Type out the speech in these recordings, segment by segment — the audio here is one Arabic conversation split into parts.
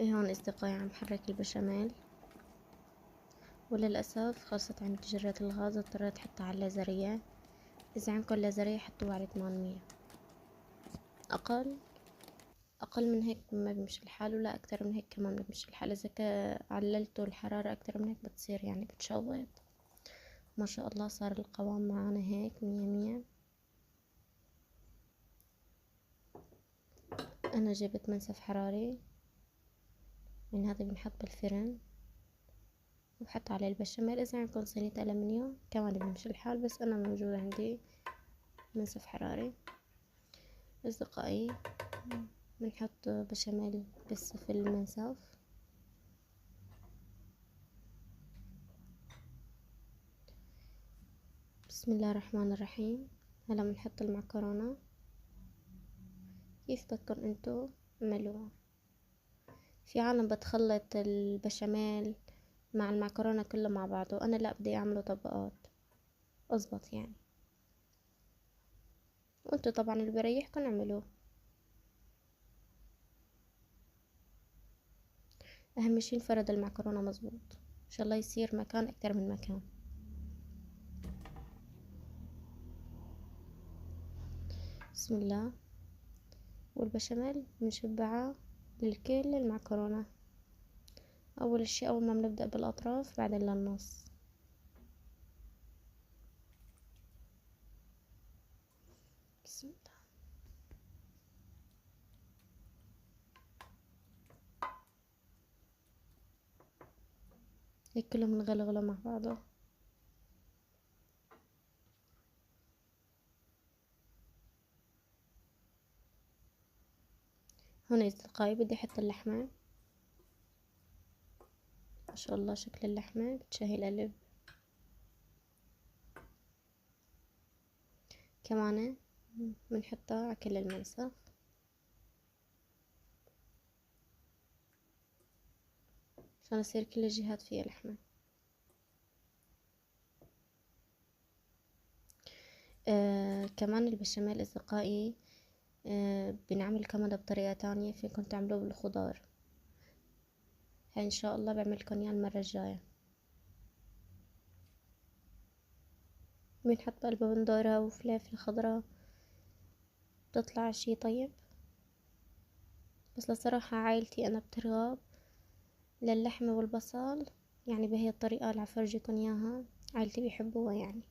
هون أصدقائي عم حرك البشاميل، وللأسف خلصت عندي جرة الغاز، اضطريت أحطها على الليزرية. إذا عندكن ليزرية حطوها على 800. أقل أقل من هيك ما بيمشي الحال، ولا أكتر من هيك كمان ما بيمشي الحال. إذا عللتوا الحرارة أكتر من هيك بتصير يعني بتشوط. ما شاء الله صار القوام معانا هيك 100 100. أنا جبت منسف حراري من هذا بنحط بالفرن، وبحط عليه البشاميل. إذا عندكم صينية ألمنيوم كمان بيمشي الحال، بس أنا موجود عندي منسف حراري. أصدقائي بنحط بشاميل بس في المنسف. بسم الله الرحمن الرحيم. هلا بنحط المعكرونة كيف بدكن انتو اعملوها. في عالم بتخلط البشاميل مع المعكرونة كله مع بعضه، أنا لا، بدي أعمله طبقات أزبط يعني. وانتو طبعا اللي بريحكن اعملوه. أهم شي نفرد المعكرونة مزبوط، إن شاء الله يصير مكان أكتر من مكان. بسم الله. والبشاميل بنشبعه للكل المعكرونة. أول شي أول ما بنبدأ بالأطراف بعدين للنص. بسم الله. هيك كلهم نغلغله مع بعضه. هنا أصدقائي بدي أحط اللحمة. ما شاء الله شكل اللحمة بتشهي القلب. كمان بنحطها على كل المنسف. عشان يصير كل الجهات فيها لحمة. كمان البشاميل أصدقائي بنعمل كمان بطريقة تانية، فيكم تعملوه بالخضار. هاي إن شاء الله بعملكن إياه المرة الجاية. بنحط بقلبه بندورة وفلفل خضرا، بتطلع شي طيب. بس لصراحة عائلتي أنا بترغب للحمة والبصل، يعني بهي الطريقة اللي عفرجيكم إياها عائلتي بيحبوها يعني.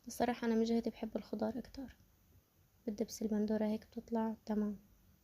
الصراحة أنا من جهتي بحب الخضار أكتر. بالدبس البندورة هيك بتطلع تمام.